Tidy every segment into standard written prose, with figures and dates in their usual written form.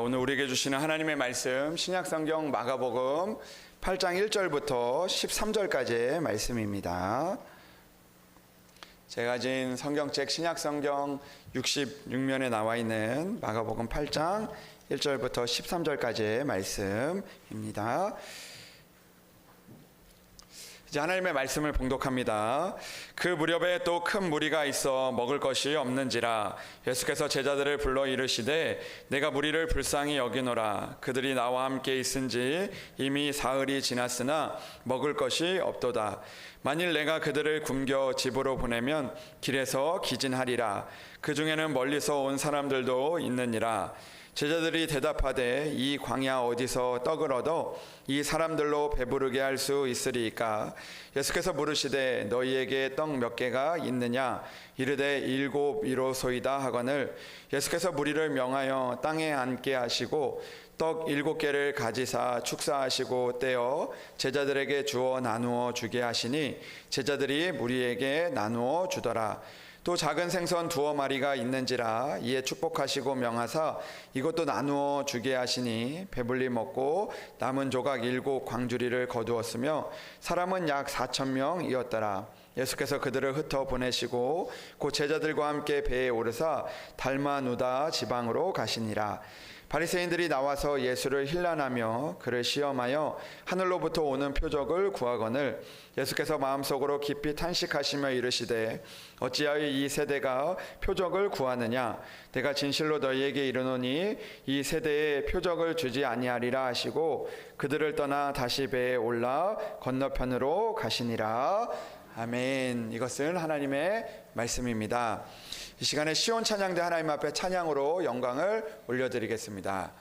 오늘 우리에게 주시는 하나님의 말씀 신약성경 마가복음 8장 1절부터 13절까지의 말씀입니다. 제가 가진 성경책 신약성경 66면에 나와 있는 마가복음 8장 1절부터 13절까지의 말씀입니다. 이제 하나님의 말씀을 봉독합니다. 그 무렵에 또 큰 무리가 있어 먹을 것이 없는지라 예수께서 제자들을 불러 이르시되 내가 무리를 불쌍히 여기노라. 그들이 나와 함께 있은지 이미 사흘이 지났으나 먹을 것이 없도다. 만일 내가 그들을 굶겨 집으로 보내면 길에서 기진하리라. 그 중에는 멀리서 온 사람들도 있느니라. 제자들이 대답하되 이 광야 어디서 떡을 얻어 이 사람들로 배부르게 할 수 있으리이까? 예수께서 물으시되 너희에게 떡 몇 개가 있느냐? 이르되 7이로소이다 하거늘 예수께서 무리를 명하여 땅에 앉게 하시고 떡 7개를 가지사 축사하시고 떼어 제자들에게 주어 나누어 주게 하시니 제자들이 무리에게 나누어 주더라. 또 작은 생선 2마리가 있는지라 이에 축복하시고 명하사 이것도 나누어 주게 하시니 배불리 먹고 남은 조각 7 광주리를 거두었으며 사람은 약 4,000명이었더라. 예수께서 그들을 흩어 보내시고 곧 제자들과 함께 배에 오르사 달마누다 지방으로 가시니라. 바리새인들이 나와서 예수를 힐난하며 그를 시험하여 하늘로부터 오는 표적을 구하거늘 예수께서 마음속으로 깊이 탄식하시며 이르시되 어찌하여 이 세대가 표적을 구하느냐? 내가 진실로 너희에게 이르노니 이 세대에 표적을 주지 아니하리라 하시고 그들을 떠나 다시 배에 올라 건너편으로 가시니라. 아멘. 이것은 하나님의 말씀입니다. 이 시간에 시온 찬양대 하나님 앞에 찬양으로 영광을 올려드리겠습니다.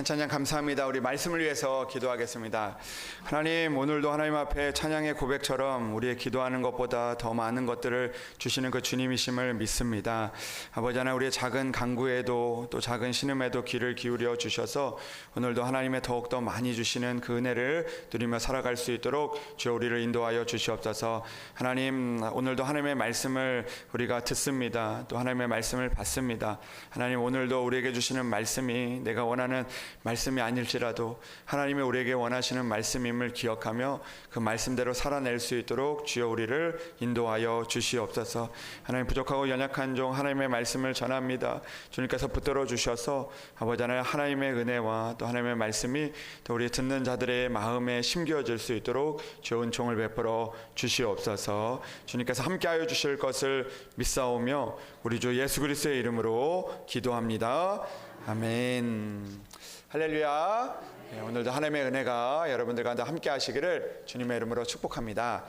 귀한 찬양 감사합니다. 우리 말씀을 위해서 기도하겠습니다. 하나님, 오늘도 하나님 앞에 찬양의 고백처럼 우리의 기도하는 것보다 더 많은 것들을 주시는 그 주님이심을 믿습니다. 아버지 하나님, 우리의 작은 간구에도 또 작은 신음에도 귀를 기울여 주셔서 오늘도 하나님의 더욱더 많이 주시는 그 은혜를 누리며 살아갈 수 있도록 주여 우리를 인도하여 주시옵소서. 하나님, 오늘도 하나님의 말씀을 우리가 듣습니다. 또 하나님의 말씀을 받습니다. 하나님, 오늘도 우리에게 주시는 말씀이 내가 원하는 말씀이 아닐지라도 하나님이 우리에게 원하시는 말씀임을 기억하며 그 말씀대로 살아낼 수 있도록 주여 우리를 인도하여 주시옵소서. 하나님, 부족하고 연약한 종 하나님의 말씀을 전합니다. 주님께서 붙들어 주셔서 아버지 하나님, 하나님의 은혜와 또 하나님의 말씀이 또 우리 듣는 자들의 마음에 심겨질 수 있도록 좋은 총을 베풀어 주시옵소서. 주님께서 함께하여 주실 것을 믿사오며 우리 주 예수 그리스도의 이름으로 기도합니다. 아멘. 할렐루야. 네, 오늘도 하나님의 은혜가 여러분들 가운데 함께 하시기를 주님의 이름으로 축복합니다.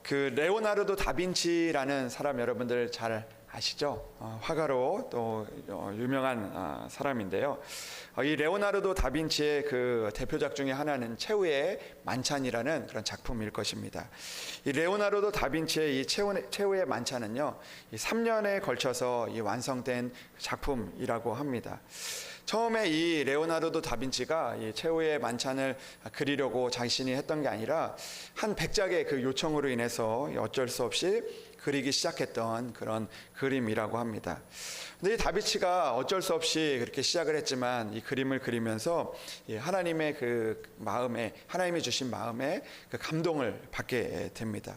그 레오나르도 다빈치라는 사람 여러분들 잘 아시죠? 화가로 또 유명한 사람인데요. 이 레오나르도 다빈치의 그 대표작 중에 하나는 최후의 만찬이라는 그런 작품일 것입니다. 이 레오나르도 다빈치의 이 최후의 만찬은요, 이 3년에 걸쳐서 이 완성된 작품이라고 합니다. 처음에 이 레오나르도 다빈치가 이 최후의 만찬을 그리려고 자신이 했던 게 아니라 한 백작의 그 요청으로 인해서 어쩔 수 없이 그리기 시작했던 그런 그림이라고 합니다. 근데 이 다빈치가 어쩔 수 없이 그렇게 시작을 했지만 이 그림을 그리면서 하나님의 그 마음에, 하나님이 주신 마음에 그 감동을 받게 됩니다.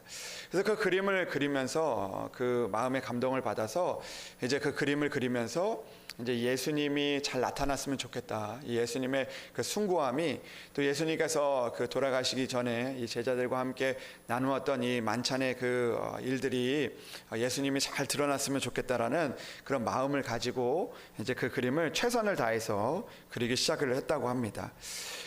그래서 그 그림을 그리면서 그 마음의 감동을 받아서 이제 그 그림을 그리면서 이제 예수님이 잘 나타났으면 좋겠다. 이 예수님의 그 숭고함이 또 예수님께서 그 돌아가시기 전에 이 제자들과 함께 나누었던 이 만찬의 그 일들이 예수님이 잘 드러났으면 좋겠다라는 그런 마음을 가지고 이제 그 그림을 최선을 다해서 그리기 시작을 했다고 합니다.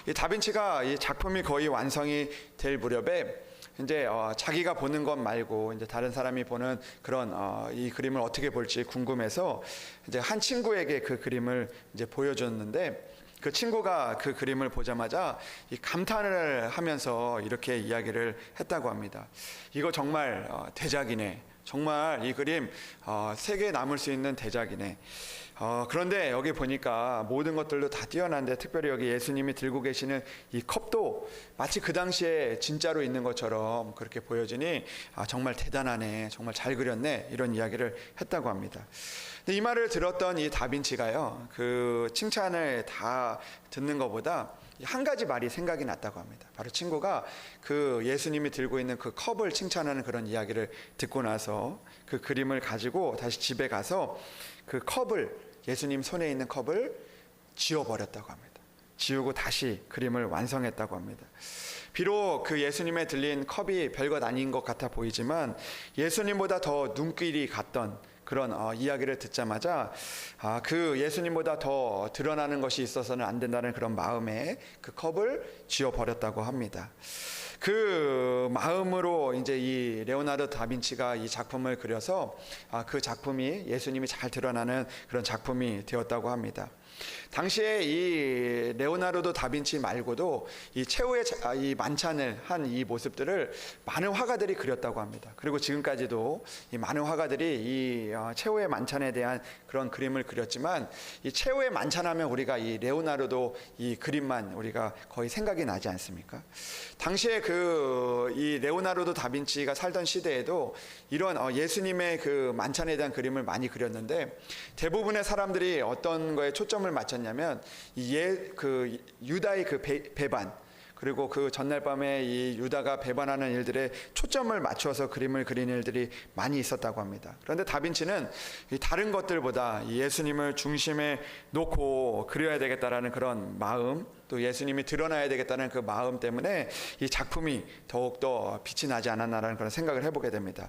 이 다빈치가 이 작품이 거의 완성이 될 무렵에 이제 자기가 보는 것 말고 이제 다른 사람이 보는 그런 이 그림을 어떻게 볼지 궁금해서 이제 한 친구에게 그 그림을 이제 보여줬는데 그 친구가 그 그림을 보자마자 이 감탄을 하면서 이렇게 이야기를 했다고 합니다. 이거 정말 대작이네. 정말 이 그림 세계에 남을 수 있는 대작이네. 그런데 여기 보니까 모든 것들도 다 뛰어난데 특별히 여기 예수님이 들고 계시는 이 컵도 마치 그 당시에 진짜로 있는 것처럼 그렇게 보여지니 정말 대단하네, 정말 잘 그렸네, 이런 이야기를 했다고 합니다. 근데 이 말을 들었던 이 다빈치가요, 그 칭찬을 다 듣는 것보다 한 가지 말이 생각이 났다고 합니다. 바로 친구가 그 예수님이 들고 있는 그 컵을 칭찬하는 그런 이야기를 듣고 나서 그 그림을 가지고 다시 집에 가서 그 컵을, 예수님 손에 있는 컵을 지워버렸다고 합니다. 지우고 다시 그림을 완성했다고 합니다. 비록 그 예수님에 들린 컵이 별것 아닌 것 같아 보이지만 예수님보다 더 눈길이 갔던 그런 이야기를 듣자마자 그 예수님보다 더 드러나는 것이 있어서는 안 된다는 그런 마음에 그 컵을 지워버렸다고 합니다. 그 마음으로 이제 이 레오나르도 다빈치가 이 작품을 그려서 그 작품이 예수님이 잘 드러나는 그런 작품이 되었다고 합니다. 당시에 이 레오나르도 다빈치 말고도 이 최후의 이 만찬을 한 이 모습들을 많은 화가들이 그렸다고 합니다. 그리고 지금까지도 이 많은 화가들이 이 최후의 만찬에 대한 그런 그림을 그렸지만 이 최후의 만찬하면 우리가 이 레오나르도 이 그림만 우리가 거의 생각이 나지 않습니까? 당시에 그 이 레오나르도 다빈치가 살던 시대에도 이런 예수님의 그 만찬에 대한 그림을 많이 그렸는데 대부분의 사람들이 어떤 거에 초점을 맞췄냐면 그 유다의 그 배반, 그리고 그 전날 밤에 이 유다가 배반하는 일들에 초점을 맞춰서 그림을 그리는 일들이 많이 있었다고 합니다. 그런데 다빈치는 이 다른 것들보다 예수님을 중심에 놓고 그려야 되겠다라는 그런 마음, 또 예수님이 드러나야 되겠다는 그 마음 때문에 이 작품이 더욱더 빛이 나지 않았나라는 그런 생각을 해보게 됩니다.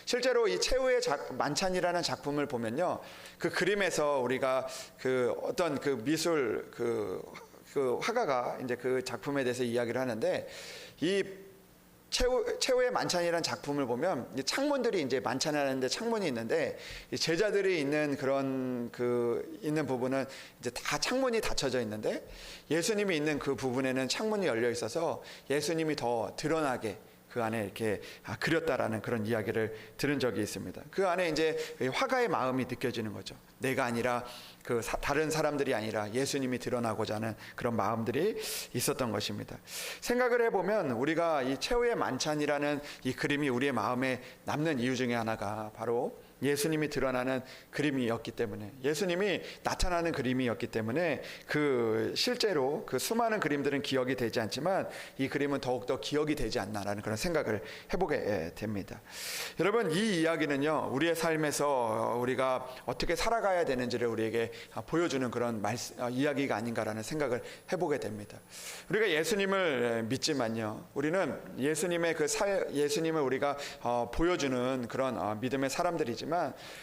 실제로 이 최후의 만찬이라는 작품을 보면요, 그 그림에서 우리가 그 어떤 그 미술 그 화가가 이제 그 작품에 대해서 이야기를 하는데 이 최후의 만찬이라는 작품을 보면 창문들이 이제 만찬하는데 창문이 있는데 제자들이 있는 그런 있는 부분은 이제 다 창문이 닫혀져 있는데 예수님이 있는 그 부분에는 창문이 열려 있어서 예수님이 더 드러나게 그 안에 이렇게 그렸다라는 그런 이야기를 들은 적이 있습니다. 그 안에 이제 화가의 마음이 느껴지는 거죠. 내가 아니라 다른 사람들이 아니라 예수님이 드러나고자 하는 그런 마음들이 있었던 것입니다. 생각을 해보면 우리가 이 최후의 만찬이라는 이 그림이 우리의 마음에 남는 이유 중에 하나가 바로 예수님이 드러나는 그림이었기 때문에, 예수님이 나타나는 그림이었기 때문에 실제로 그 수많은 그림들은 기억이 되지 않지만 이 그림은 더욱더 기억이 되지 않나라는 그런 생각을 해보게 됩니다. 여러분, 이 이야기는요, 우리의 삶에서 우리가 어떻게 살아가야 되는지를 우리에게 보여주는 그런 이야기가 아닌가라는 생각을 해보게 됩니다. 우리가 예수님을 믿지만요, 우리는 예수님을 우리가 보여주는 그런 믿음의 사람들이지만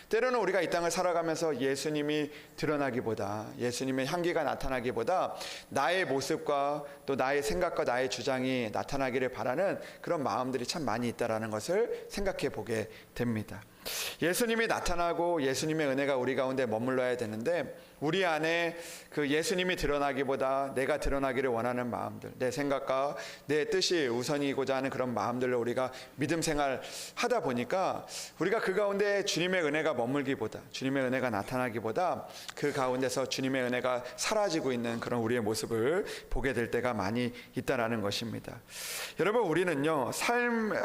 때로는 우리가 이 땅을 살아가면서 예수님이 드러나기보다, 예수님의 향기가 나타나기보다 나의 모습과 또 나의 생각과 나의 주장이 나타나기를 바라는 그런 마음들이 참 많이 있다라는 것을 생각해 보게 됩니다. 예수님이 나타나고 예수님의 은혜가 우리 가운데 머물러야 되는데 우리 안에 그 예수님이 드러나기보다 내가 드러나기를 원하는 마음들, 내 생각과 내 뜻이 우선이고자 하는 그런 마음들로 우리가 믿음 생활 하다 보니까 우리가 그 가운데 주님의 은혜가 머물기보다, 주님의 은혜가 나타나기보다 그 가운데서 주님의 은혜가 사라지고 있는 그런 우리의 모습을 보게 될 때가 많이 있다라는 것입니다. 여러분, 우리는요,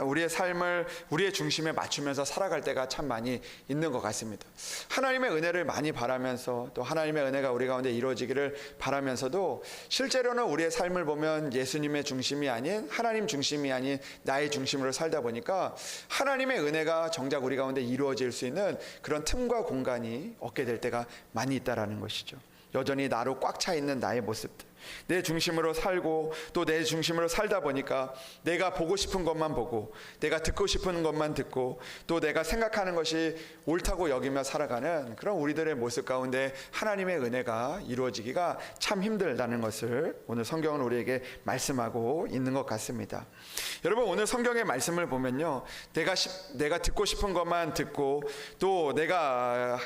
우리의 삶을 우리의 중심에 맞추면서 살아갈 때가 참 많이 있는 것 같습니다. 하나님의 은혜를 많이 바라면서 또 하나님의 은혜가 우리 가운데 이루어지기를 바라면서도 실제로는 우리의 삶을 보면 예수님의 중심이 아닌, 하나님 중심이 아닌 나의 중심으로 살다 보니까 하나님의 은혜가 정작 우리 가운데 이루어질 수 있는 그런 틈과 공간이 없게 될 때가 많이 있다라는 것이죠. 여전히 나로 꽉 차 있는 나의 모습들, 내 중심으로 살고 또 내 중심으로 살다 보니까 내가 보고 싶은 것만 보고, 내가 듣고 싶은 것만 듣고, 또 내가 생각하는 것이 옳다고 여기며 살아가는 그런 우리들의 모습 가운데 하나님의 은혜가 이루어지기가 참 힘들다는 것을 오늘 성경은 우리에게 말씀하고 있는 것 같습니다. 여러분, 오늘 성경의 말씀을 보면요, 내가 듣고 싶은 것만 듣고 또 내가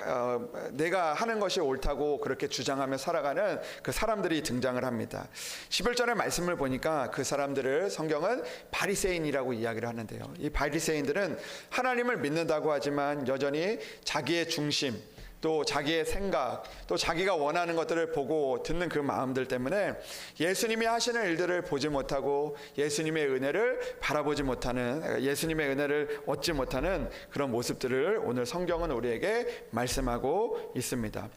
하는 것이 옳다고 그렇게 주장하며 살아가는 그 사람들이 등장을 합니다. 11절의 말씀을 보니까 그 사람들을 성경은 바리새인이라고 이야기를 하는데요, 이 바리새인들은 하나님을 믿는다고 하지만 여전히 자기의 중심, 또 자기의 생각, 또 자기가 원하는 것들을 보고 듣는 그 마음들 때문에 예수님이 하시는 일들을 보지 못하고 예수님의 은혜를 바라보지 못하는, 예수님의 은혜를 얻지 못하는 그런 모습들을 오늘 성경은 우리에게 말씀하고 있습니다.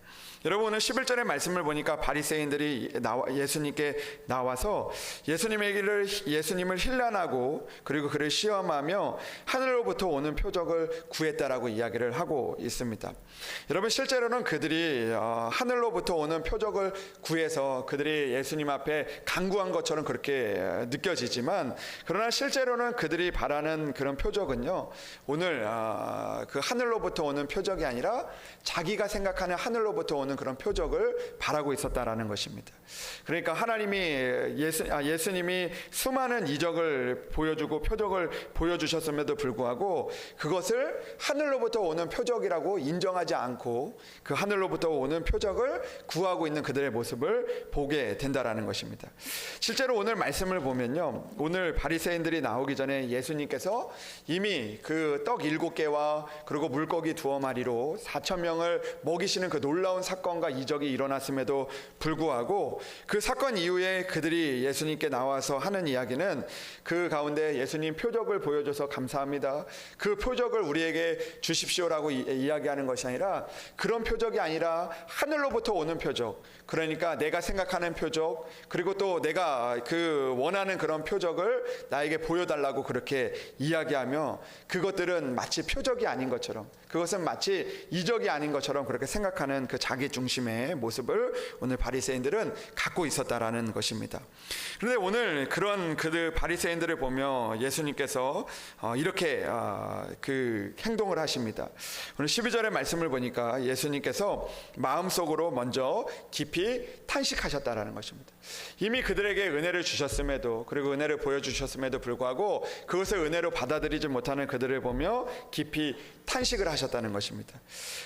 여러분, 오늘 11절의 말씀을 보니까 바리새인들이 예수님께 나와서 예수님을 힐난하고 그리고 그를 시험하며 하늘로부터 오는 표적을 구했다라고 이야기를 하고 있습니다. 여러분, 실제로는 그들이 하늘로부터 오는 표적을 구해서 그들이 예수님 앞에 간구한 것처럼 그렇게 느껴지지만, 그러나 실제로는 그들이 바라는 그런 표적은요, 오늘 그 하늘로부터 오는 표적이 아니라 자기가 생각하는 하늘로부터 오는 그런 표적을 바라고 있었다라는 것입니다. 그러니까 예수님이 수많은 이적을 보여주고 표적을 보여주셨음에도 불구하고 그것을 하늘로부터 오는 표적이라고 인정하지 않고 그 하늘로부터 오는 표적을 구하고 있는 그들의 모습을 보게 된다라는 것입니다. 실제로 오늘 말씀을 보면요, 오늘 바리새인들이 나오기 전에 예수님께서 이미 그 떡 7개와 그리고 물고기 2마리로 4,000명을 먹이시는 그 놀라운 사건과 이적이 일어났음에도 불구하고 그 사건 이후에 그들이 예수님께 나와서 하는 이야기는 그 가운데 예수님 표적을 보여줘서 감사합니다, 그 표적을 우리에게 주십시오라고 이야기하는 것이 아니라, 그런 표적이 아니라 하늘로부터 오는 표적, 그러니까 내가 생각하는 표적, 그리고 또 내가 그 원하는 그런 표적을 나에게 보여달라고 그렇게 이야기하며 그것들은 마치 표적이 아닌 것처럼, 그것은 마치 이적이 아닌 것처럼 그렇게 생각하는 그 자기 중심의 모습을 오늘 바리새인들은 갖고 있었다라는 것입니다. 그런데 오늘 그런 바리새인들을 보며 예수님께서 이렇게 그 행동을 하십니다. 오늘 12절의 말씀을 보니까 예수님께서 마음속으로 먼저 깊이 탄식하셨다라는 것입니다. 이미 그들에게 은혜를 주셨음에도, 그리고 은혜를 보여주셨음에도 불구하고 그것을 은혜로 받아들이지 못하는 그들을 보며 깊이 탄식을 하셨다는 것입니다.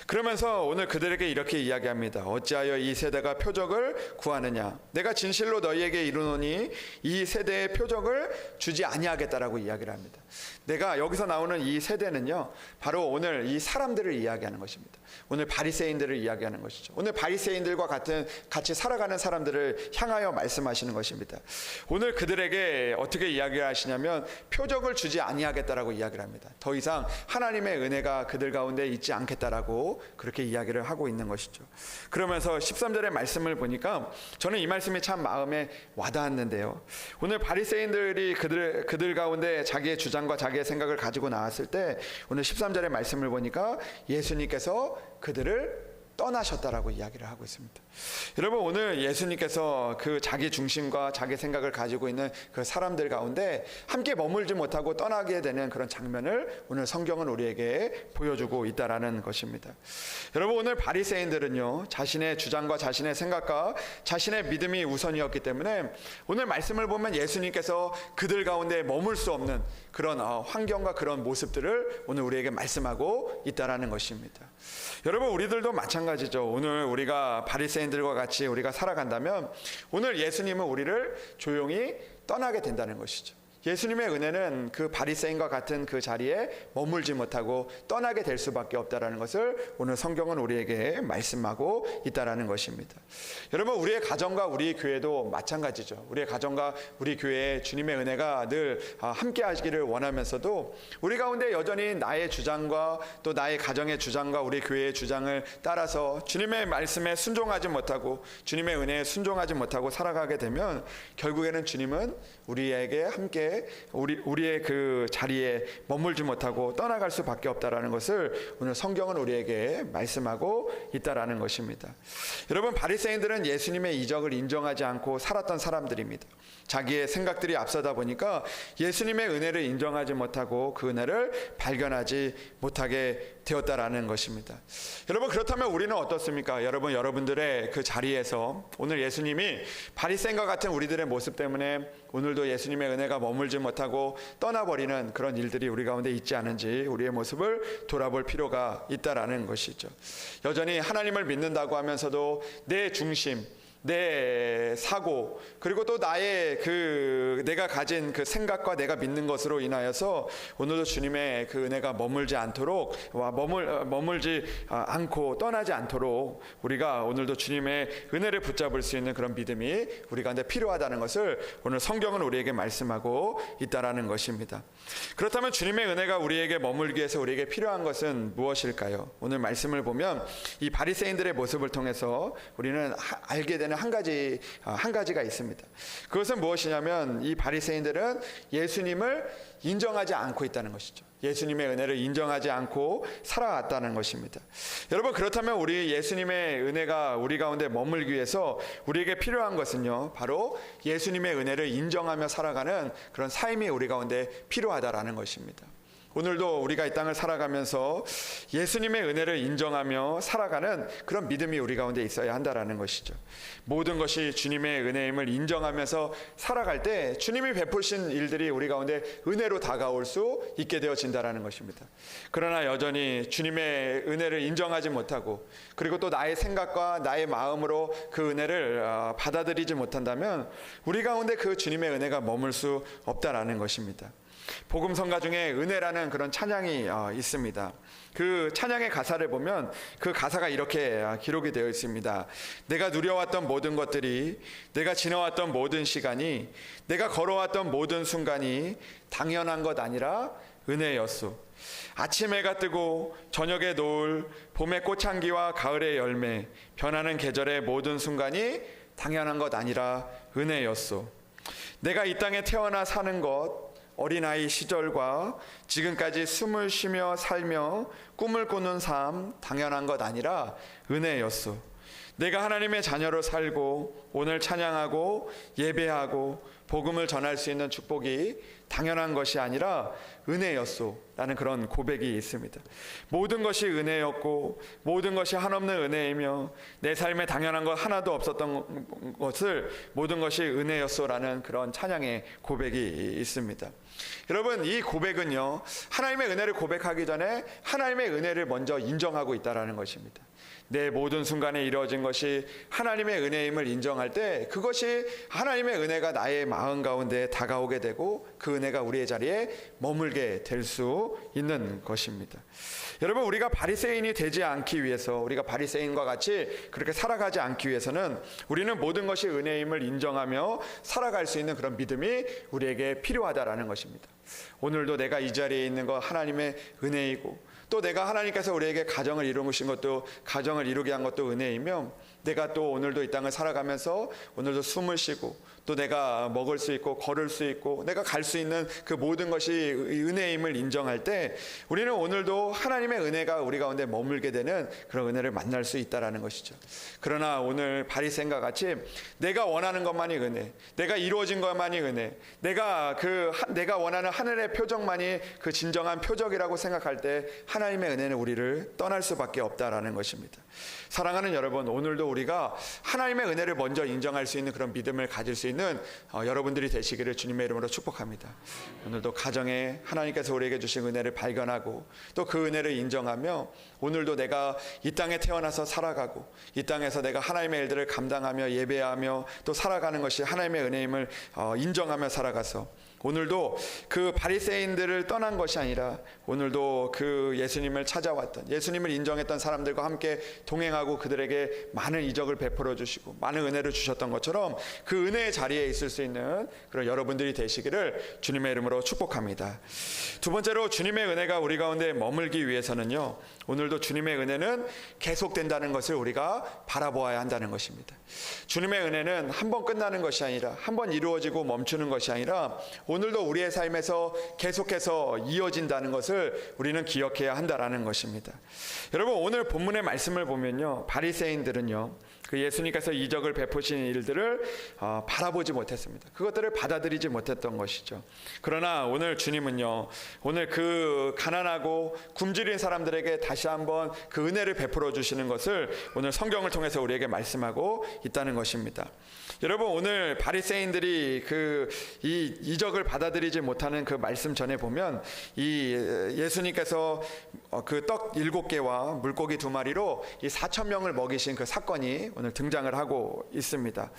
그러면서 오늘 그들에게 이렇게 이야기합니다. 어찌하여 이 세대가 표적을 구하느냐? 내가 진실로 너희에게 이르노니 이 세대의 표적을 주지 아니하겠다라고 이야기를 합니다. 내가 여기서 나오는 이 세대는요, 바로 오늘 이 사람들을 이야기하는 것입니다. 오늘 바리새인들을 이야기하는 것이죠. 오늘 바리새인들과 같이 살아가는 사람들을 향하여 말씀하시는 것입니다. 오늘 그들에게 어떻게 이야기를 하시냐면 표적을 주지 아니하겠다라고 이야기를 합니다. 더 이상 하나님의 은혜가 그들 가운데 있지 않겠다라고 그렇게 이야기를 하고 있는 것이죠. 그러면서 13절의 말씀을 보니까 저는 이 말씀이 참 마음에 와닿았는데요. 오늘 바리새인들이 그들 가운데 자기의 주장과 자기의 생각을 가지고 나왔을 때 오늘 13절의 말씀을 보니까 예수님께서 그들을 떠나셨다라고 이야기를 하고 있습니다. 여러분, 오늘 예수님께서 그 자기 중심과 자기 생각을 가지고 있는 그 사람들 가운데 함께 머물지 못하고 떠나게 되는 그런 장면을 오늘 성경은 우리에게 보여주고 있다라는 것입니다. 여러분, 오늘 바리새인들은요, 자신의 주장과 자신의 생각과 자신의 믿음이 우선이었기 때문에 오늘 말씀을 보면 예수님께서 그들 가운데 머물 수 없는 그런 환경과 그런 모습들을 오늘 우리에게 말씀하고 있다라는 것입니다. 여러분, 우리들도 마찬가지죠. 오늘 우리가 바리새인들과 같이 우리가 살아간다면 오늘 예수님은 우리를 조용히 떠나게 된다는 것이죠. 예수님의 은혜는 그 바리새인과 같은 그 자리에 머물지 못하고 떠나게 될 수밖에 없다라는 것을 오늘 성경은 우리에게 말씀하고 있다라는 것입니다. 여러분, 우리의 가정과 우리 교회도 마찬가지죠. 우리의 가정과 우리 교회에 주님의 은혜가 늘 함께 하시기를 원하면서도 우리 가운데 여전히 나의 주장과 또 나의 가정의 주장과 우리 교회의 주장을 따라서 주님의 말씀에 순종하지 못하고 주님의 은혜에 순종하지 못하고 살아가게 되면 결국에는 주님은 우리에게 함께 우리의 그 자리에 머물지 못하고 떠나갈 수밖에 없다라는 것을 오늘 성경은 우리에게 말씀하고 있다라는 것입니다. 여러분, 바리새인들은 예수님의 이적을 인정하지 않고 살았던 사람들입니다. 자기의 생각들이 앞서다 보니까 예수님의 은혜를 인정하지 못하고 그 은혜를 발견하지 못하게 되었다라는 것입니다. 여러분, 그렇다면 우리는 어떻습니까? 여러분들의 그 자리에서 오늘 예수님이 바리새인과 같은 우리들의 모습 때문에 오늘도 예수님의 은혜가 머물지 못하고 떠나버리는 그런 일들이 우리 가운데 있지 않은지 우리의 모습을 돌아볼 필요가 있다라는 것이죠. 여전히 하나님을 믿는다고 하면서도 내 중심, 내 사고, 그리고 또 내가 가진 그 생각과 내가 믿는 것으로 인하여서 오늘도 주님의 그 은혜가 머물지 않도록 머물지 않고 떠나지 않도록 우리가 오늘도 주님의 은혜를 붙잡을 수 있는 그런 믿음이 우리 가운데 필요하다는 것을 오늘 성경은 우리에게 말씀하고 있다라는 것입니다. 그렇다면 주님의 은혜가 우리에게 머물기 위해서 우리에게 필요한 것은 무엇일까요? 오늘 말씀을 보면 이 바리새인들의 모습을 통해서 우리는 알게 되는 한 가지가 있습니다. 그것은 무엇이냐면 이 바리새인들은 예수님을 인정하지 않고 있다는 것이죠. 예수님의 은혜를 인정하지 않고 살아왔다는 것입니다. 여러분, 그렇다면 우리 예수님의 은혜가 우리 가운데 머물기 위해서 우리에게 필요한 것은요, 바로 예수님의 은혜를 인정하며 살아가는 그런 삶이 우리 가운데 필요하다라는 것입니다. 오늘도 우리가 이 땅을 살아가면서 예수님의 은혜를 인정하며 살아가는 그런 믿음이 우리 가운데 있어야 한다라는 것이죠. 모든 것이 주님의 은혜임을 인정하면서 살아갈 때 주님이 베푸신 일들이 우리 가운데 은혜로 다가올 수 있게 되어진다라는 것입니다. 그러나 여전히 주님의 은혜를 인정하지 못하고 그리고 또 나의 생각과 나의 마음으로 그 은혜를 받아들이지 못한다면 우리 가운데 그 주님의 은혜가 머물 수 없다라는 것입니다. 복음성가 중에 은혜라는 그런 찬양이 있습니다. 그 찬양의 가사를 보면 그 가사가 이렇게 기록이 되어 있습니다. 내가 누려왔던 모든 것들이, 내가 지나왔던 모든 시간이, 내가 걸어왔던 모든 순간이 당연한 것 아니라 은혜였소. 아침 해가 뜨고 저녁의 노을, 봄의 꽃향기와 가을의 열매, 변하는 계절의 모든 순간이 당연한 것 아니라 은혜였소. 내가 이 땅에 태어나 사는 것, 어린아이 시절과 지금까지 숨을 쉬며 살며 꿈을 꾸는 삶 당연한 것 아니라 은혜였소. 내가 하나님의 자녀로 살고 오늘 찬양하고 예배하고 복음을 전할 수 있는 축복이 당연한 것이 아니라 은혜였소라는 그런 고백이 있습니다. 모든 것이 은혜였고 모든 것이 한없는 은혜이며 내 삶에 당연한 것 하나도 없었던 것을 모든 것이 은혜였소라는 그런 찬양의 고백이 있습니다. 여러분, 이 고백은요, 하나님의 은혜를 고백하기 전에 하나님의 은혜를 먼저 인정하고 있다는 것입니다. 내 모든 순간에 이루어진 것이 하나님의 은혜임을 인정할 때 그것이 하나님의 은혜가 나의 마음 가운데 다가오게 되고 그 은혜가 우리의 자리에 머물게 될 수 있는 것입니다. 여러분, 우리가 바리새인이 되지 않기 위해서, 우리가 바리새인과 같이 그렇게 살아가지 않기 위해서는 우리는 모든 것이 은혜임을 인정하며 살아갈 수 있는 그런 믿음이 우리에게 필요하다라는 것입니다. 오늘도 내가 이 자리에 있는 것 하나님의 은혜이고 또 내가 하나님께서 우리에게 가정을 이루신 것도, 가정을 이루게 한 것도 은혜이며 내가 또 오늘도 이 땅을 살아가면서 오늘도 숨을 쉬고 또 내가 먹을 수 있고 걸을 수 있고 내가 갈 수 있는 그 모든 것이 은혜임을 인정할 때 우리는 오늘도 하나님의 은혜가 우리 가운데 머물게 되는 그런 은혜를 만날 수 있다는 것이죠. 그러나 오늘 바리새인과 같이 내가 원하는 것만이 은혜, 내가 이루어진 것만이 은혜, 내가 원하는 하늘의 표적만이 그 진정한 표적이라고 생각할 때 하나님의 은혜는 우리를 떠날 수밖에 없다라는 것입니다. 사랑하는 여러분, 오늘도 우리가 하나님의 은혜를 먼저 인정할 수 있는 그런 믿음을 가질 수 있는 여러분들이 되시기를 주님의 이름으로 축복합니다. 오늘도 가정에 하나님께서 우리에게 주신 은혜를 발견하고 또 그 은혜를 인정하며 오늘도 내가 이 땅에 태어나서 살아가고 이 땅에서 내가 하나님의 일들을 감당하며 예배하며 또 살아가는 것이 하나님의 은혜임을 인정하며 살아가서 오늘도 그 바리새인들을 떠난 것이 아니라 오늘도 그 예수님을 찾아왔던, 예수님을 인정했던 사람들과 함께 동행하고 그들에게 많은 이적을 베풀어 주시고 많은 은혜를 주셨던 것처럼 그 은혜의 자리에 있을 수 있는 그런 여러분들이 되시기를 주님의 이름으로 축복합니다. 두 번째로, 주님의 은혜가 우리 가운데 머물기 위해서는요, 오늘도 주님의 은혜는 계속된다는 것을 우리가 바라보아야 한다는 것입니다. 주님의 은혜는 한 번 끝나는 것이 아니라, 한 번 이루어지고 멈추는 것이 아니라 오늘도 우리의 삶에서 계속해서 이어진다는 것을 우리는 기억해야 한다는 것입니다. 여러분, 오늘 본문의 말씀을 보면요, 바리새인들은요, 그 예수님께서 이적을 베푸신 일들을 바라보지 못했습니다. 그것들을 받아들이지 못했던 것이죠. 그러나 오늘 주님은요, 오늘 그 가난하고 굶주린 사람들에게 다시 한번 그 은혜를 베풀어 주시는 것을 오늘 성경을 통해서 우리에게 말씀하고 있다는 것입니다. 여러분, 오늘 바리새인들이 이 이적을 받아들이지 못하는 그 말씀 전에 보면 이 예수님께서 그 떡 7개와 물고기 2마리로 이 4,000명을 먹이신 그 사건이 오늘 등장을 하고 있습니다.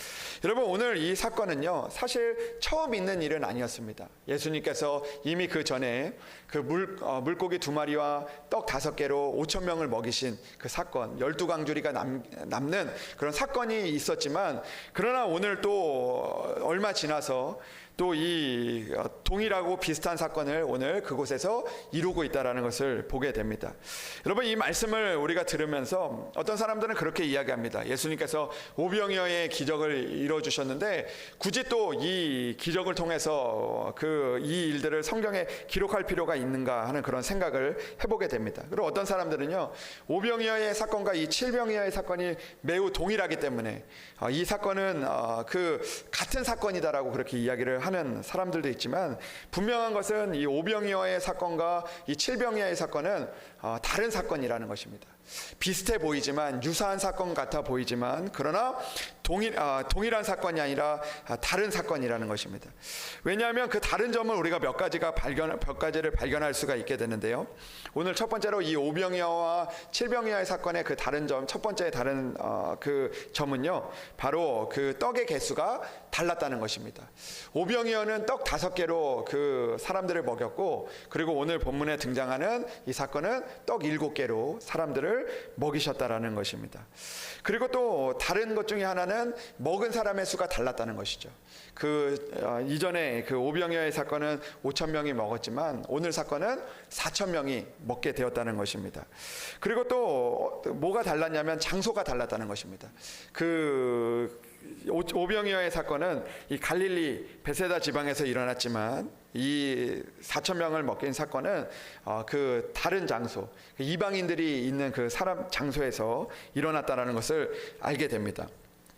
여러분, 오늘 이 사건은요, 사실 처음 있는 일은 아니었습니다. 예수님께서 이미 그 전에 그 물고기 2마리와 떡 5개로 5,000명을 먹이신 그 사건, 12광주리가 남는 그런 사건이 있었지만, 그러나 오늘 또 얼마 지나서 또 이 동일하고 비슷한 사건을 오늘 그곳에서 이루고 있다는 것을 보게 됩니다. 여러분, 이 말씀을 우리가 들으면서 어떤 사람들은 그렇게 이야기합니다. 예수님께서 오병이어의 기적을 이루어주셨는데 굳이 또 이 기적을 통해서 이 일들을 성경에 기록할 필요가 있는가 하는 그런 생각을 해보게 됩니다. 그리고 어떤 사람들은요, 오병이어의 사건과 이 칠병이어의 사건이 매우 동일하기 때문에 이 사건은 같은 사건이다라고 그렇게 이야기를 하는 사람들도 있지만, 분명한 것은 이 오병이어의 사건과 이 칠병이어의 사건은 다른 사건이라는 것입니다. 비슷해 보이지만, 유사한 사건 같아 보이지만, 그러나 동일한 사건이 아니라 다른 사건이라는 것입니다. 왜냐하면 그 다른 점을 우리가 몇 가지를 발견할 수가 있게 되는데요. 오늘 첫 번째로 이 오병이어와 칠병이어의 사건의 그 다른 점, 첫 번째 다른 그 점은요, 바로 그 떡의 개수가 달랐다는 것입니다. 오병이어는 떡 5개로 그 사람들을 먹였고, 그리고 오늘 본문에 등장하는 이 사건은 떡 7개로 사람들을 먹이셨다라는 것입니다. 그리고 또 다른 것 중에 하나는 먹은 사람의 수가 달랐다는 것이죠. 이전에 그 오병이어의 사건은 5,000명이 먹었지만 오늘 사건은 4,000명이 먹게 되었다는 것입니다. 그리고 또 뭐가 달랐냐면 장소가 달랐다는 것입니다. 오병이어의 사건은 이 갈릴리 베세다 지방에서 일어났지만 이 4천 명을 먹인 사건은 그 다른 장소, 이방인들이 있는 그 사람 장소에서 일어났다라는 것을 알게 됩니다.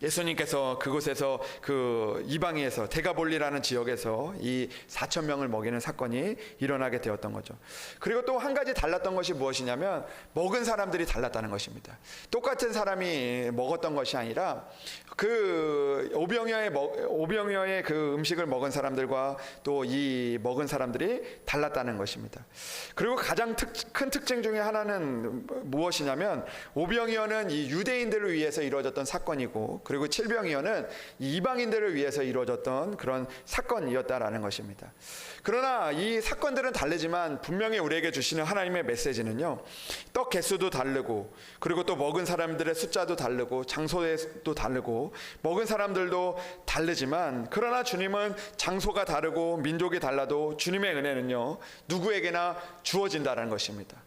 예수님께서 그곳에서 그 이방에서 데가볼리라는 지역에서 이 4천 명을 먹이는 사건이 일어나게 되었던 거죠. 그리고 또 한 가지 달랐던 것이 무엇이냐면 먹은 사람들이 달랐다는 것입니다. 똑같은 사람이 먹었던 것이 아니라 그 오병이어의 그 음식을 먹은 사람들과 또 이 먹은 사람들이 달랐다는 것입니다. 그리고 가장 큰 특징 중에 하나는 무엇이냐면 오병이어는 이 유대인들을 위해서 이루어졌던 사건이고 그리고 칠병이어는 이방인들을 위해서 이루어졌던 그런 사건이었다라는 것입니다. 그러나 이 사건들은 다르지만 분명히 우리에게 주시는 하나님의 메시지는요, 떡 개수도 다르고 그리고 또 먹은 사람들의 숫자도 다르고 장소도 다르고 먹은 사람들도 다르지만 그러나 주님은 장소가 다르고 민족이 달라도 주님의 은혜는요 누구에게나 주어진다는 것입니다.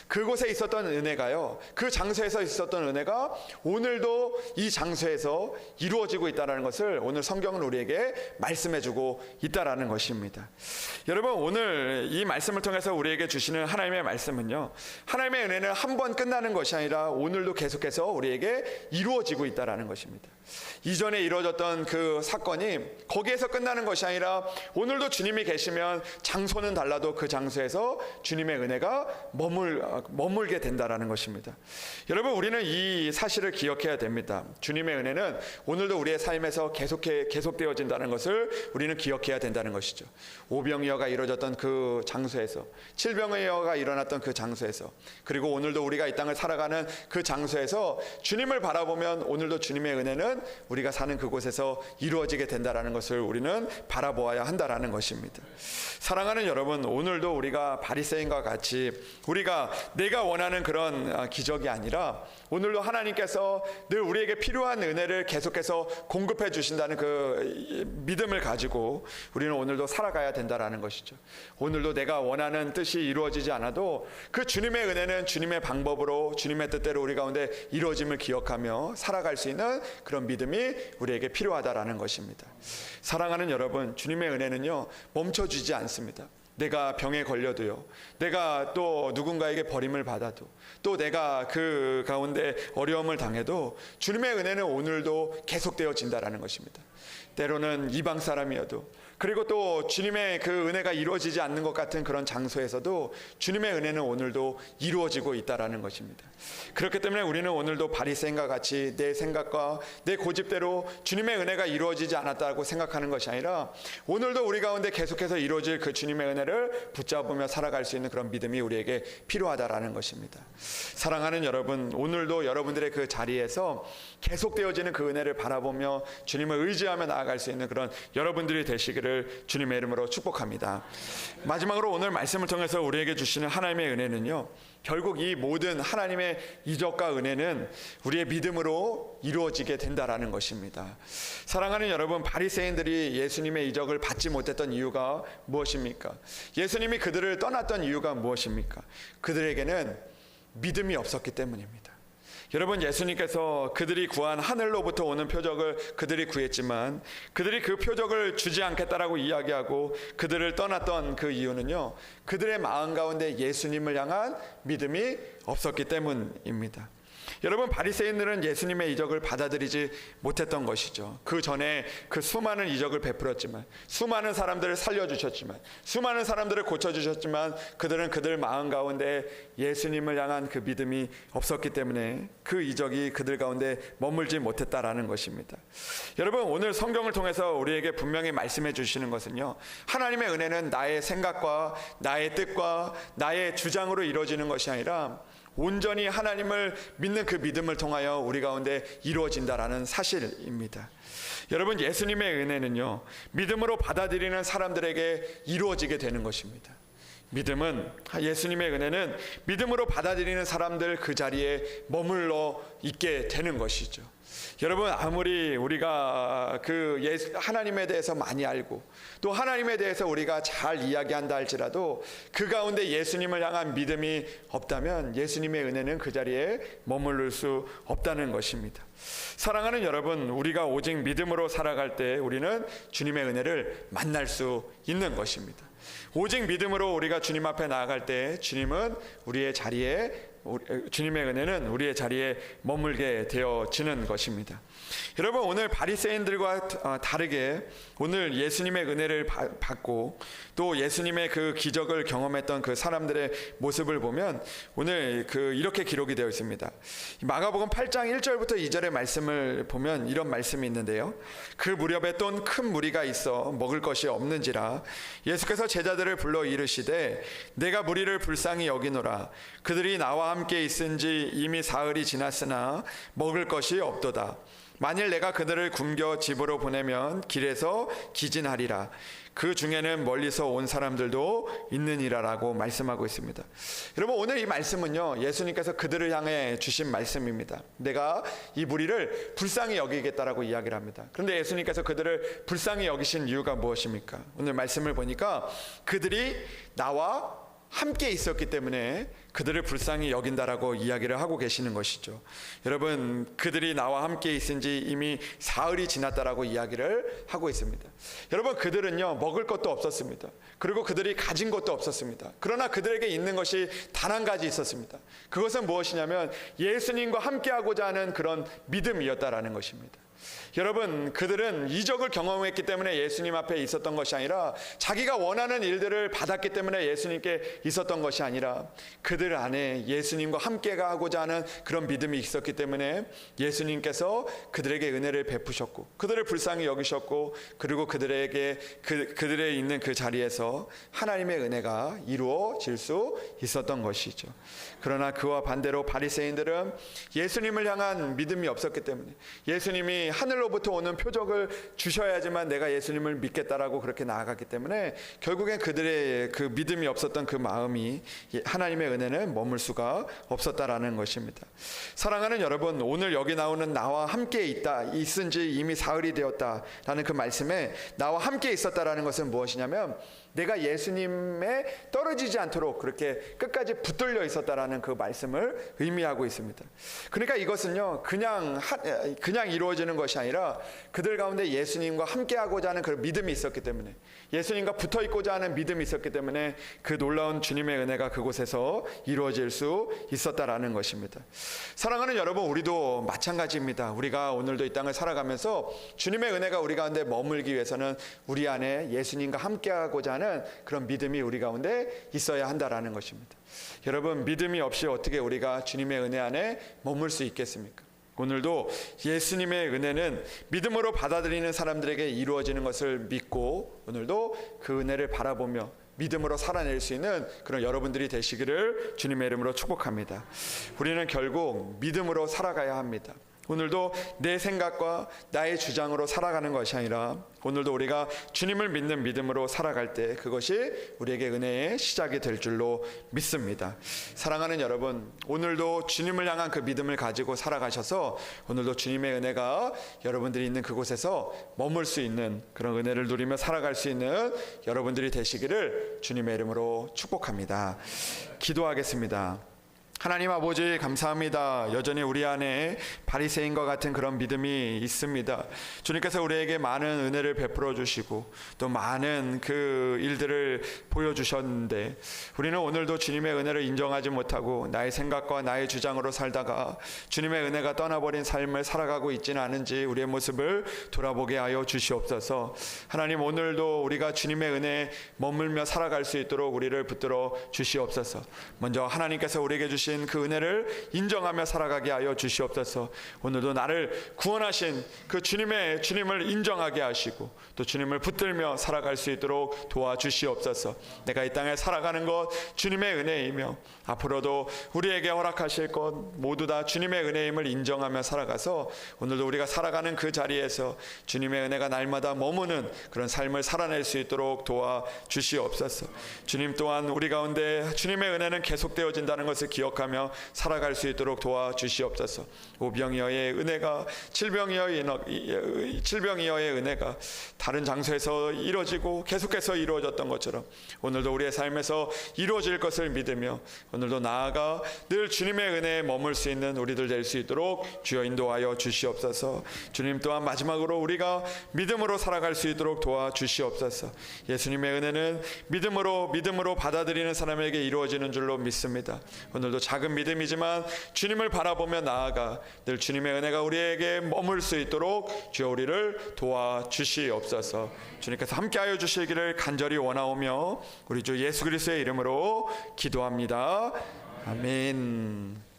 그곳에 있었던 은혜가요, 그 장소에서 있었던 은혜가 오늘도 이 장소에서 이루어지고 있다는 것을 오늘 성경은 우리에게 말씀해주고 있다는 것입니다. 여러분, 오늘 이 말씀을 통해서 우리에게 주시는 하나님의 말씀은요, 하나님의 은혜는 한 번 끝나는 것이 아니라 오늘도 계속해서 우리에게 이루어지고 있다는 것입니다. 이전에 이루어졌던 그 사건이 거기에서 끝나는 것이 아니라 오늘도 주님이 계시면 장소는 달라도 그 장소에서 주님의 은혜가 머물게 된다는 것입니다. 여러분, 우리는 이 사실을 기억해야 됩니다. 주님의 은혜는 오늘도 우리의 삶에서 계속되어진다는 것을 우리는 기억해야 된다는 것이죠. 오병이어가 이루어졌던 그 장소에서, 칠병이어가 일어났던 그 장소에서, 그리고 오늘도 우리가 이 땅을 살아가는 그 장소에서 주님을 바라보면 오늘도 주님의 은혜는 우리가 사는 그곳에서 이루어지게 된다는 것을 우리는 바라보아야 한다는 것입니다. 사랑하는 여러분, 오늘도 우리가 바리새인과 같이 우리가 내가 원하는 그런 기적이 아니라 오늘도 하나님께서 늘 우리에게 필요한 은혜를 계속해서 공급해 주신다는 그 믿음을 가지고 우리는 오늘도 살아가야 된다는 것이죠. 오늘도 내가 원하는 뜻이 이루어지지 않아도 그 주님의 은혜는 주님의 방법으로 주님의 뜻대로 우리 가운데 이루어짐을 기억하며 살아갈 수 있는 그런 믿음이 우리에게 필요하다라는 것입니다. 사랑하는 여러분, 주님의 은혜는요 멈춰주지 않습니다. 내가 병에 걸려도요, 내가 또 누군가에게 버림을 받아도, 또 내가 그 가운데 어려움을 당해도 주님의 은혜는 오늘도 계속되어진다라는 것입니다. 때로는 이방 사람이어도, 그리고 또 주님의 그 은혜가 이루어지지 않는 것 같은 그런 장소에서도 주님의 은혜는 오늘도 이루어지고 있다라는 것입니다. 그렇기 때문에 우리는 오늘도 바리새인과 같이 내 생각과 내 고집대로 주님의 은혜가 이루어지지 않았다고 생각하는 것이 아니라 오늘도 우리 가운데 계속해서 이루어질 그 주님의 은혜를 붙잡으며 살아갈 수 있는 그런 믿음이 우리에게 필요하다라는 것입니다. 사랑하는 여러분, 오늘도 여러분들의 그 자리에서 계속되어지는 그 은혜를 바라보며 주님을 의지하며 나아갈 수 있는 그런 여러분들이 되시기를 주님의 이름으로 축복합니다. 마지막으로 오늘 말씀을 통해서 우리에게 주시는 하나님의 은혜는요, 결국 이 모든 하나님의 이적과 은혜는 우리의 믿음으로 이루어지게 된다라는 것입니다. 사랑하는 여러분, 바리새인들이 예수님의 이적을 받지 못했던 이유가 무엇입니까? 예수님이 그들을 떠났던 이유가 무엇입니까? 그들에게는 믿음이 없었기 때문입니다. 여러분, 예수님께서 그들이 구한 하늘로부터 오는 표적을 그들이 구했지만 그들이 그 표적을 주지 않겠다라고 이야기하고 그들을 떠났던 그 이유는요, 그들의 마음 가운데 예수님을 향한 믿음이 없었기 때문입니다. 여러분, 바리새인들은 예수님의 이적을 받아들이지 못했던 것이죠. 그 전에 그 수많은 이적을 베풀었지만, 수많은 사람들을 살려주셨지만, 수많은 사람들을 고쳐주셨지만 그들은 그들 마음 가운데 예수님을 향한 그 믿음이 없었기 때문에 그 이적이 그들 가운데 머물지 못했다라는 것입니다. 여러분, 오늘 성경을 통해서 우리에게 분명히 말씀해 주시는 것은요, 하나님의 은혜는 나의 생각과 나의 뜻과 나의 주장으로 이루어지는 것이 아니라 온전히 하나님을 믿는 그 믿음을 통하여 우리 가운데 이루어진다라는 사실입니다. 여러분, 예수님의 은혜는요 믿음으로 받아들이는 사람들에게 이루어지게 되는 것입니다. 믿음은, 예수님의 은혜는 믿음으로 받아들이는 사람들 그 자리에 머물러 있게 되는 것이죠. 여러분, 아무리 우리가 하나님에 대해서 많이 알고 또 하나님에 대해서 우리가 잘 이야기한다 할지라도 그 가운데 예수님을 향한 믿음이 없다면 예수님의 은혜는 그 자리에 머무를 수 없다는 것입니다. 사랑하는 여러분, 우리가 오직 믿음으로 살아갈 때 우리는 주님의 은혜를 만날 수 있는 것입니다. 오직 믿음으로 우리가 주님 앞에 나아갈 때 주님의 은혜는 우리의 자리에 머물게 되어지는 것입니다. 여러분, 오늘 바리새인들과 다르게 오늘 예수님의 은혜를 받고 또 예수님의 그 기적을 경험했던 그 사람들의 모습을 보면 오늘 이렇게 기록이 되어 있습니다. 마가복음 8장 1절부터 2절의 말씀을 보면 이런 말씀이 있는데요. 그 무렵에 또 큰 무리가 있어 먹을 것이 없는지라 예수께서 제자들을 불러 이르시되 내가 무리를 불쌍히 여기노라. 그들이 나와 함께 있은지 이미 사흘이 지났으나 먹을 것이 없도다. 만일 내가 그들을 굶겨 집으로 보내면 길에서 기진하리라. 그 중에는 멀리서 온 사람들도 있느니라라고 말씀하고 있습니다. 여러분, 오늘 이 말씀은요, 예수님께서 그들을 향해 주신 말씀입니다. 내가 이 무리를 불쌍히 여기겠다라고 이야기를 합니다. 그런데 예수님께서 그들을 불쌍히 여기신 이유가 무엇입니까? 오늘 말씀을 보니까 그들이 나와 함께 있었기 때문에 그들을 불쌍히 여긴다라고 이야기를 하고 계시는 것이죠. 여러분, 그들이 나와 함께 있은 지 이미 사흘이 지났다라고 이야기를 하고 있습니다. 여러분, 그들은요 먹을 것도 없었습니다. 그리고 그들이 가진 것도 없었습니다. 그러나 그들에게 있는 것이 단 한 가지 있었습니다. 그것은 무엇이냐면 예수님과 함께하고자 하는 그런 믿음이었다라는 것입니다. 여러분, 그들은 이적을 경험했기 때문에 예수님 앞에 있었던 것이 아니라 자기가 원하는 일들을 받았기 때문에 예수님께 있었던 것이 아니라 그들 안에 예수님과 함께 하고자 하는 그런 믿음이 있었기 때문에 예수님께서 그들에게 은혜를 베푸셨고 그들을 불쌍히 여기셨고 그리고 그들의 있는 그 자리에서 하나님의 은혜가 이루어질 수 있었던 것이죠. 그러나 그와 반대로 바리새인들은 예수님을 향한 믿음이 없었기 때문에 예수님이 하늘로부터 오는 표적을 주셔야지만 내가 예수님을 믿겠다라고 그렇게 나아갔기 때문에 결국엔 그들의 그 믿음이 없었던 그 마음이 하나님의 은혜는 머물 수가 없었다라는 것입니다. 사랑하는 여러분, 오늘 여기 나오는 나와 함께 있은 지 이미 사흘이 되었다라는 그 말씀에 나와 함께 있었다라는 것은 무엇이냐면 내가 예수님에 떨어지지 않도록 그렇게 끝까지 붙들려 있었다라는 그 말씀을 의미하고 있습니다. 그러니까 이것은요 그냥 이루어지는 것이 아니라 그들 가운데 예수님과 함께하고자 하는 그런 믿음이 있었기 때문에 예수님과 붙어 있고자 하는 믿음이 있었기 때문에 그 놀라운 주님의 은혜가 그곳에서 이루어질 수 있었다라는 것입니다. 사랑하는 여러분, 우리도 마찬가지입니다. 우리가 오늘도 이 땅을 살아가면서 주님의 은혜가 우리 가운데 머물기 위해서는 우리 안에 예수님과 함께하고자 하는 그런 믿음이 우리 가운데 있어야 한다라는 것입니다. 여러분, 믿음이 없이 어떻게 우리가 주님의 은혜 안에 머물 수 있겠습니까? 오늘도 예수님의 은혜는 믿음으로 받아들이는 사람들에게 이루어지는 것을 믿고 오늘도 그 은혜를 바라보며 믿음으로 살아낼 수 있는 그런 여러분들이 되시기를 주님의 이름으로 축복합니다. 우리는 결국 믿음으로 살아가야 합니다. 오늘도 내 생각과 나의 주장으로 살아가는 것이 아니라 오늘도 우리가 주님을 믿는 믿음으로 살아갈 때 그것이 우리에게 은혜의 시작이 될 줄로 믿습니다. 사랑하는 여러분, 오늘도 주님을 향한 그 믿음을 가지고 살아가셔서 오늘도 주님의 은혜가 여러분들이 있는 그곳에서 머물 수 있는 그런 은혜를 누리며 살아갈 수 있는 여러분들이 되시기를 주님의 이름으로 축복합니다. 기도하겠습니다. 하나님 아버지, 감사합니다. 여전히 우리 안에 바리새인과 같은 그런 믿음이 있습니다. 주님께서 우리에게 많은 은혜를 베풀어 주시고 또 많은 그 일들을 보여주셨는데 우리는 오늘도 주님의 은혜를 인정하지 못하고 나의 생각과 나의 주장으로 살다가 주님의 은혜가 떠나버린 삶을 살아가고 있지는 않은지 우리의 모습을 돌아보게 하여 주시옵소서. 하나님, 오늘도 우리가 주님의 은혜에 머물며 살아갈 수 있도록 우리를 붙들어 주시옵소서. 먼저 하나님께서 우리에게 주신 주신 그 은혜를 인정하며 살아가게 하여 주시옵소서. 오늘도 나를 구원하신 그 주님을 인정하게 하시고 또 주님을 붙들며 살아갈 수 있도록 도와주시옵소서. 내가 이 땅에 살아가는 것 주님의 은혜이며 앞으로도 우리에게 허락하실 것 모두 다 주님의 은혜임을 인정하며 살아가서 오늘도 우리가 살아가는 그 자리에서 주님의 은혜가 날마다 머무는 그런 삶을 살아낼 수 있도록 도와주시옵소서. 주님 또한 우리 가운데 주님의 은혜는 계속되어진다는 것을 기억하며 살아갈 수 있도록 도와주시옵소서. 오병이어의 은혜가 칠병이어의 은혜가 다른 장소에서 이루어지고 계속해서 이루어졌던 것처럼 오늘도 우리의 삶에서 이루어질 것을 믿으며 오늘도 나아가 늘 주님의 은혜에 머물 수 있는 우리들 될 수 있도록 주여 인도하여 주시옵소서. 주님 또한 마지막으로 우리가 믿음으로 살아갈 수 있도록 도와주시옵소서. 예수님의 은혜는 믿음으로 받아들이는 사람에게 이루어지는 줄로 믿습니다. 오늘도 작은 믿음이지만 주님을 바라보며 나아가 늘 주님의 은혜가 우리에게 머물 수 있도록 주여 우리를 도와주시옵소서. 주님께서 함께하여 주시기를 간절히 원하오며 우리 주 예수 그리스도의 이름으로 기도합니다. 아멘.